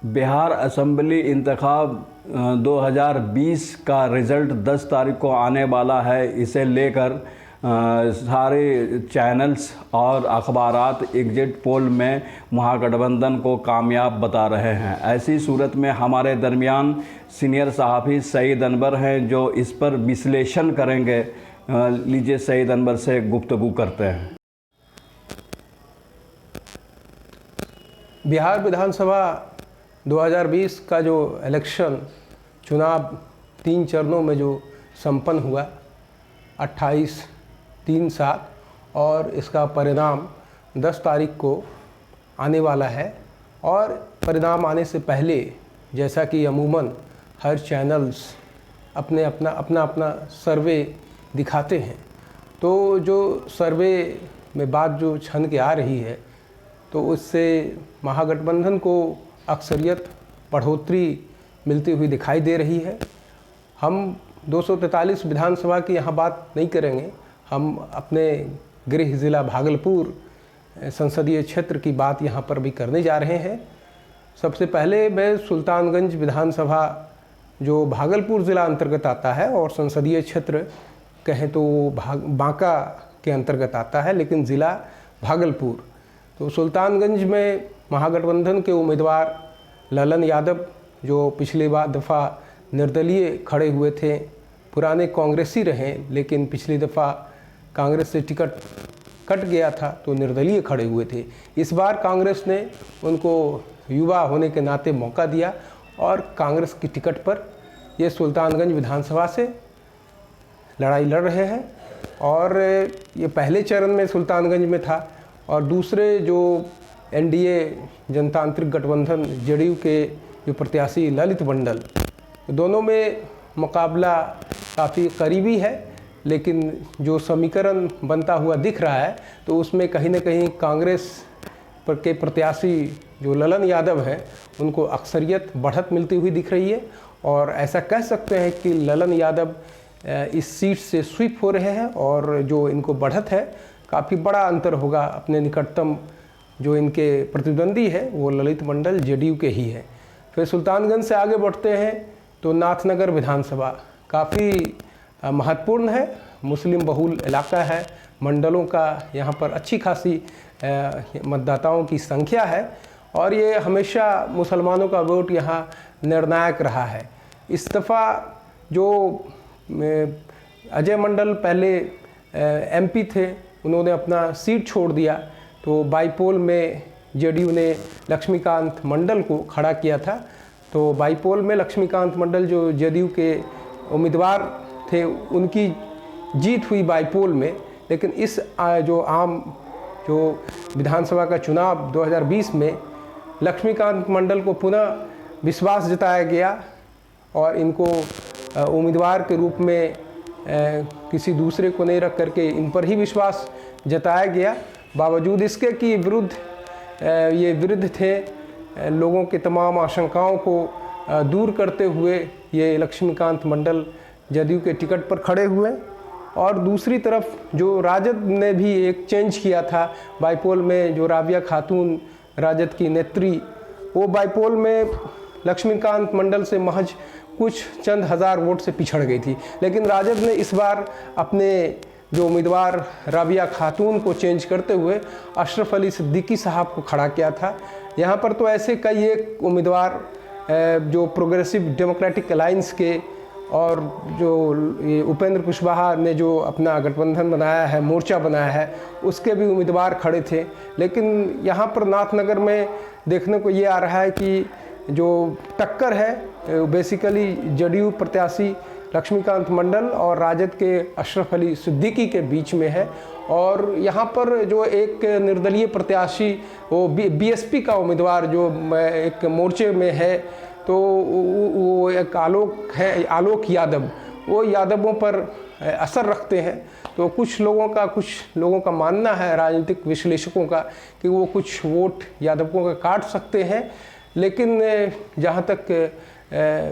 Bihar assembly इंतखाब 2020 का result 10 तारीख को आने वाला है। इसे लेकर सारे चैनल्स और अखबारात एग्जिट पोल में महागठबंधन को कामयाब बता रहे हैं। ऐसी सूरत में हमारे दरमियान सीनियर सहाफ़ी सईद अनवर हैं जो इस पर विश्लेषण करेंगे। लीजिए सईद अनवर से गुफ्तगू करते हैं। बिहार विधानसभा 2020 का जो इलेक्शन चुनाव 3 चरणों में जो संपन्न हुआ 28, 3, 7 और इसका परिणाम 10 तारीख को आने वाला है। और परिणाम आने से पहले जैसा कि अमूमन हर चैनल्स अपना सर्वे दिखाते हैं, तो जो सर्वे में बात जो छन के आ रही है तो उससे महागठबंधन को अक्सरियत बढ़ोतरी मिलती हुई दिखाई दे रही है। हम 243 विधानसभा की यहाँ बात नहीं करेंगे, हम अपने गृह ज़िला भागलपुर संसदीय क्षेत्र की बात यहाँ पर भी करने जा रहे हैं। सबसे पहले मैं सुल्तानगंज विधानसभा जो भागलपुर ज़िला अंतर्गत आता है और संसदीय क्षेत्र कहें तो बांका के अंतर्गत आता है, लेकिन ज़िला भागलपुर। तो सुल्तानगंज में महागठबंधन के उम्मीदवार ललन यादव जो पिछली दफ़ा निर्दलीय खड़े हुए थे, पुराने कांग्रेसी रहे लेकिन पिछली दफ़ा कांग्रेस से टिकट कट गया था तो निर्दलीय खड़े हुए थे। इस बार कांग्रेस ने उनको युवा होने के नाते मौका दिया और कांग्रेस की टिकट पर ये सुल्तानगंज विधानसभा से लड़ाई लड़ रहे हैं। और ये पहले चरण में सुल्तानगंज में था और दूसरे जो एनडीए जनतांत्रिक गठबंधन जेडीयू के जो प्रत्याशी ललित मंडल, दोनों में मुकाबला काफ़ी करीबी है, लेकिन जो समीकरण बनता हुआ दिख रहा है तो उसमें कहीं ना कहीं कांग्रेस के प्रत्याशी जो ललन यादव हैं उनको अक्सरियत बढ़त मिलती हुई दिख रही है। और ऐसा कह सकते हैं कि ललन यादव इस सीट से स्वीप हो रहे हैं और जो इनको बढ़त है काफ़ी बड़ा अंतर होगा। अपने निकटतम जो इनके प्रतिद्वंदी है वो ललित मंडल जेडीयू के ही है। फिर सुल्तानगंज से आगे बढ़ते हैं तो नाथनगर विधानसभा काफ़ी महत्वपूर्ण है, मुस्लिम बहुल इलाका है, मंडलों का यहाँ पर अच्छी खासी मतदाताओं की संख्या है और ये हमेशा मुसलमानों का वोट यहाँ निर्णायक रहा है। इस दफ़ा जो अजय मंडल पहले एमपी थे, उन्होंने अपना सीट छोड़ दिया तो बाईपोल में जेडीयू ने लक्ष्मीकांत मंडल को खड़ा किया था। तो बाईपोल में लक्ष्मीकांत मंडल जो जेडीयू के उम्मीदवार थे उनकी जीत हुई बाईपोल में। लेकिन इस जो विधानसभा का चुनाव 2020 में लक्ष्मीकांत मंडल को पुनः विश्वास जताया गया और इनको उम्मीदवार के रूप में किसी दूसरे को नहीं रख करके इन पर ही विश्वास जताया गया। बावजूद इसके कि ये विरुद्ध थे, लोगों के तमाम आशंकाओं को दूर करते हुए ये लक्ष्मीकांत मंडल जदयू के टिकट पर खड़े हुए। और दूसरी तरफ जो राजद ने भी एक चेंज किया था बाईपोल में, जो राबिया खातून राजद की नेत्री, वो बाईपोल में लक्ष्मीकांत मंडल से महज कुछ चंद हज़ार वोट से पिछड़ गई थी। लेकिन राजद ने इस बार अपने जो उम्मीदवार राबिया खातून को चेंज करते हुए अशरफ अली सिद्दीकी साहब को खड़ा किया था। यहाँ पर तो ऐसे कई एक उम्मीदवार जो प्रोग्रेसिव डेमोक्रेटिक अलायंस के और जो ये उपेंद्र कुशवाहा ने जो अपना गठबंधन बनाया है, मोर्चा बनाया है, उसके भी उम्मीदवार खड़े थे। लेकिन यहाँ पर नाथनगर में देखने को ये आ रहा है कि जो टक्कर है बेसिकली जेडीयू प्रत्याशी लक्ष्मीकांत मंडल और राजद के अशरफ अली सिद्दीकी के बीच में है। और यहाँ पर जो एक निर्दलीय प्रत्याशी वो बीएसपी का उम्मीदवार जो एक मोर्चे में है, तो वो एक आलोक यादव, वो यादवों पर असर रखते हैं। तो कुछ लोगों का मानना है, राजनीतिक विश्लेषकों का, कि वो कुछ वोट यादवों का काट सकते हैं। लेकिन जहाँ तक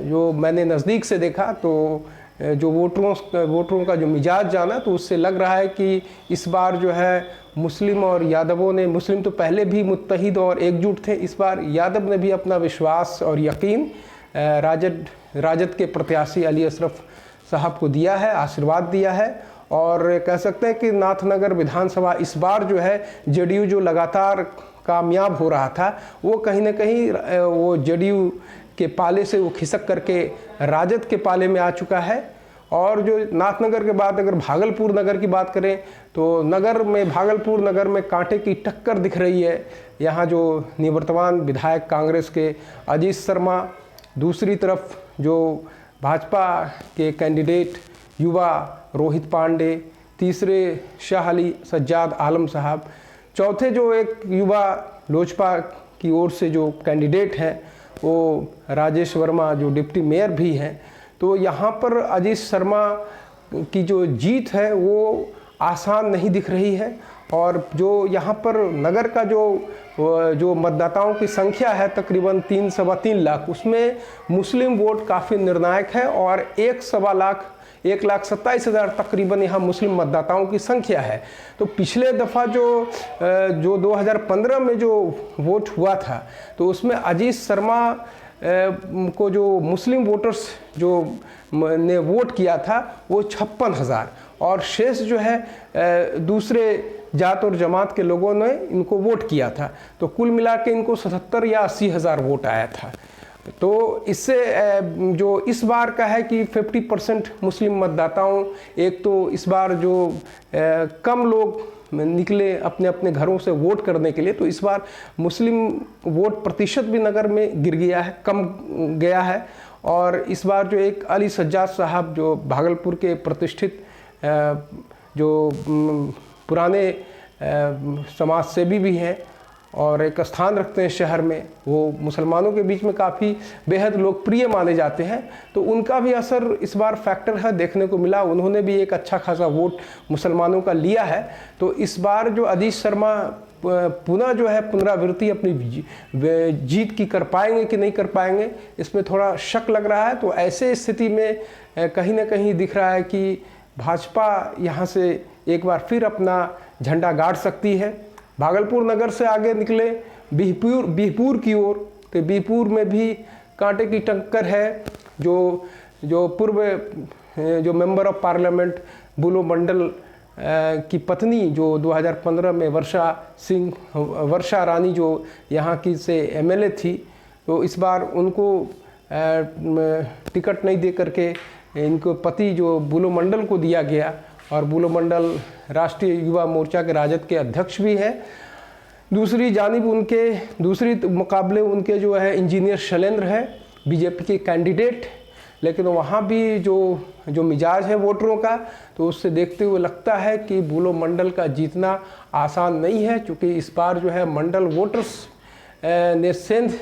जो मैंने नज़दीक से देखा तो जो वोटरों का जो मिजाज जाना, तो उससे लग रहा है कि इस बार जो है मुस्लिम और यादवों ने, मुस्लिम तो पहले भी मुत्तहिद और एकजुट थे, इस बार यादव ने भी अपना विश्वास और यकीन राजद के प्रत्याशी अली अशरफ साहब को दिया है, आशीर्वाद दिया है। और कह सकते हैं कि नाथनगर विधानसभा इस बार जो है जेडीयू जो लगातार कामयाब हो रहा था, वो कहीं ना कहीं वो जेडीयू के पाले से वो खिसक करके राजद के पाले में आ चुका है। और जो नाथनगर के बाद अगर भागलपुर नगर की बात करें तो भागलपुर नगर में कांटे की टक्कर दिख रही है। यहाँ जो निवर्तमान विधायक कांग्रेस के अजीत शर्मा, दूसरी तरफ जो भाजपा के कैंडिडेट युवा रोहित पांडे, तीसरे शाह अली सज्जाद आलम साहब, चौथे जो एक युवा लोजपा की ओर से जो कैंडिडेट हैं वो राजेश वर्मा जो डिप्टी मेयर भी हैं। तो यहाँ पर अजीत शर्मा की जो जीत है वो आसान नहीं दिख रही है। और जो यहाँ पर नगर का जो मतदाताओं की संख्या है तकरीबन 3-3.25 लाख, उसमें मुस्लिम वोट काफ़ी निर्णायक है और 1,27,000 तकरीबन यहाँ मुस्लिम मतदाताओं की संख्या है। तो पिछले दफ़ा जो 2015 में जो वोट हुआ था तो उसमें अजीत शर्मा को जो मुस्लिम वोटर्स जो ने वोट किया था वो 56,000 और शेष जो है दूसरे जात और जमात के लोगों ने इनको वोट किया था। तो कुल मिला के इनको 77 या 80,000 वोट आया था। तो इससे जो इस बार का है कि 50% मुस्लिम मतदाताओं, एक तो इस बार जो कम लोग निकले अपने अपने घरों से वोट करने के लिए, तो इस बार मुस्लिम वोट प्रतिशत भी नगर में गिर गया है, कम गया है। और इस बार जो एक अली सज्जाद साहब जो भागलपुर के प्रतिष्ठित जो पुराने समाज सेवी भी हैं और एक स्थान रखते हैं शहर में, वो मुसलमानों के बीच में काफ़ी बेहद लोकप्रिय माने जाते हैं, तो उनका भी असर इस बार फैक्टर है देखने को मिला। उन्होंने भी एक अच्छा खासा वोट मुसलमानों का लिया है। तो इस बार जो अजीत शर्मा पुनः जो है पुनरावृत्ति अपनी जीत की कर पाएंगे कि नहीं कर पाएंगे, इसमें थोड़ा शक लग रहा है। तो ऐसे स्थिति में कहीं ना कहीं दिख रहा है कि भाजपा यहाँ से एक बार फिर अपना झंडा गाड़ सकती है। भागलपुर नगर से आगे निकले बिहपुर की ओर, तो बिहपुर में भी कांटे की टक्कर है। जो पूर्व जो member of parliament Bulo Mandal की पत्नी जो 2015 में वर्षा रानी जो यहाँ की से एमएलए थी, तो इस बार उनको टिकट नहीं दे करके इनको पति जो बुलो मंडल को दिया गया। और बुलो मंडल राष्ट्रीय युवा मोर्चा के राजद के अध्यक्ष भी हैं। दूसरी जानिब दूसरी मुकाबले उनके जो है इंजीनियर शैलेंद्र है, बीजेपी के कैंडिडेट, लेकिन वहाँ भी जो मिजाज है वोटरों का, तो उससे देखते हुए लगता है कि बुलो मंडल का जीतना आसान नहीं है, क्योंकि इस बार जो है मंडल वोटर्स ने सेंध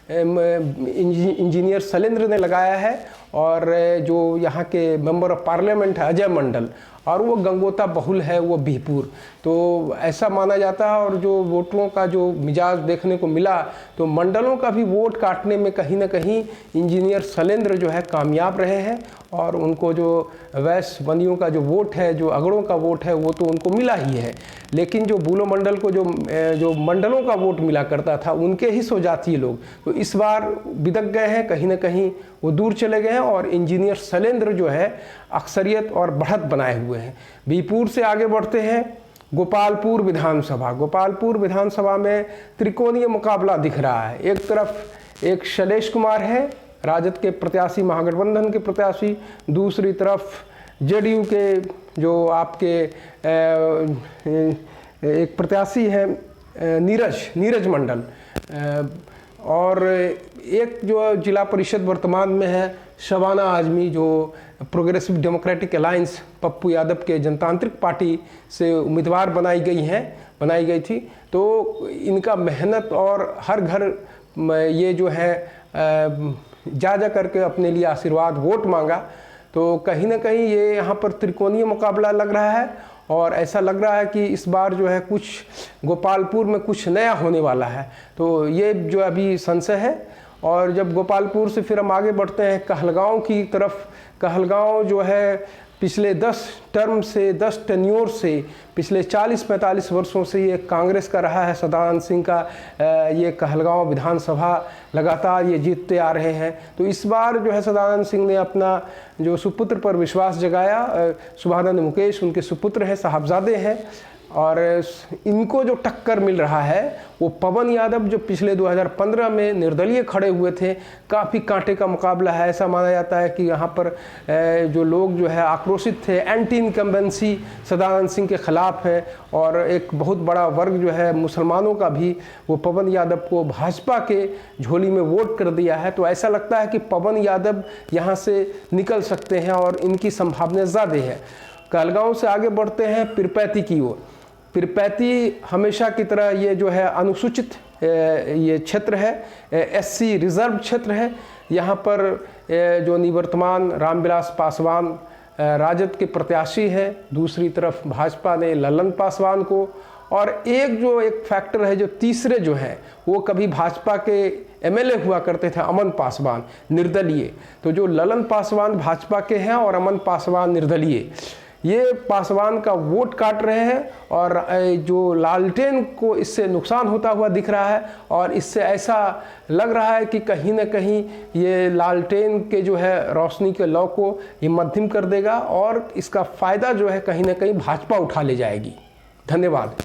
इंजीनियर शैलेंद्र ने लगाया है और जो यहाँ के मेंबर ऑफ पार्लियामेंट है अजय मंडल, और वो गंगोता बहुल है वो बिहपुर। तो ऐसा माना जाता है। और जो वोटरों का जो मिजाज देखने को मिला, तो मंडलों का भी वोट काटने में कहीं ना कहीं इंजीनियर शैलेंद्र जो है कामयाब रहे हैं और उनको जो वैश्य बनियों का जो वोट है, जो अगड़ों का वोट है, वो तो उनको मिला ही है। लेकिन जो बुलो मंडल को जो मंडलों का वोट मिला करता था उनके ही स्वजातीय लोग तो इस बार बिदक गए हैं, कहीं ना कहीं वो दूर चले गए हैं और इंजीनियर शैलेंद्र जो है अक्सरियत और बढ़त बनाए हुए हैं। बिहपुर से आगे बढ़ते हैं गोपालपुर विधानसभा में त्रिकोणीय मुकाबला दिख रहा है। एक तरफ एक शैलेश कुमार है राजद के प्रत्याशी, महागठबंधन के प्रत्याशी, दूसरी तरफ जेडीयू के जो आपके एक प्रत्याशी है नीरज मंडल, और एक जो जिला परिषद वर्तमान में है शबाना आजमी जो progressive democratic alliance Pappu Yadav के जनतांत्रिक पार्टी से उम्मीदवार बनाई गई थी। तो इनका मेहनत और हर घर ये जो है जा करके अपने लिए आशीर्वाद वोट मांगा। तो कहीं ना कहीं ये यहाँ पर त्रिकोणीय मुकाबला लग रहा है और ऐसा लग रहा है कि इस बार जो है कुछ गोपालपुर में कुछ नया होने वाला है। तो ये जो अभी संशय है। और जब गोपालपुर से फिर हम आगे बढ़ते हैं कहलगांव की तरफ। कहलगांव जो है पिछले 10 टर्म से 10 टेन्योर से पिछले 40-45 वर्षों से ये कांग्रेस का रहा है। सदानंद सिंह का ये कहलगांव विधानसभा लगातार ये जीतते आ रहे हैं। तो इस बार जो है सदानंद सिंह ने अपना जो सुपुत्र पर विश्वास जगाया। शुभानंद मुकेश उनके सुपुत्र हैं, साहबजादे हैं, और इनको जो टक्कर मिल रहा है वो पवन यादव जो पिछले 2015 में निर्दलीय खड़े हुए थे। काफ़ी कांटे का मुकाबला है। ऐसा माना जाता है कि यहाँ पर जो लोग जो है आक्रोशित थे, एंटी इनकम्बेंसी सदानंद सिंह के ख़िलाफ़ है, और एक बहुत बड़ा वर्ग जो है मुसलमानों का भी वो पवन यादव को भाजपा के झोली में वोट कर दिया है। तो ऐसा लगता है कि पवन यादव यहाँ से निकल सकते हैं और इनकी संभावना ज़्यादा है। कहलगांव से आगे बढ़ते हैं पिरपैती की ओर। पिरपैती हमेशा की तरह ये जो है अनुसूचित ये क्षेत्र है, एससी रिजर्व क्षेत्र है। यहाँ पर जो निवर्तमान रामविलास पासवान राजद के प्रत्याशी हैं, दूसरी तरफ भाजपा ने ललन पासवान को, और एक फैक्टर है जो तीसरे जो हैं वो कभी भाजपा के एमएलए हुआ करते थे, अमन पासवान निर्दलीय। तो जो ललन पासवान भाजपा के हैं और अमन पासवान निर्दलीय, ये पासवान का वोट काट रहे हैं, और जो लालटेन को इससे नुकसान होता हुआ दिख रहा है। और इससे ऐसा लग रहा है कि कहीं ना कहीं ये लालटेन के जो है रोशनी के लौ को ये मध्यम कर देगा, और इसका फ़ायदा जो है कहीं ना कहीं भाजपा उठा ले जाएगी। धन्यवाद।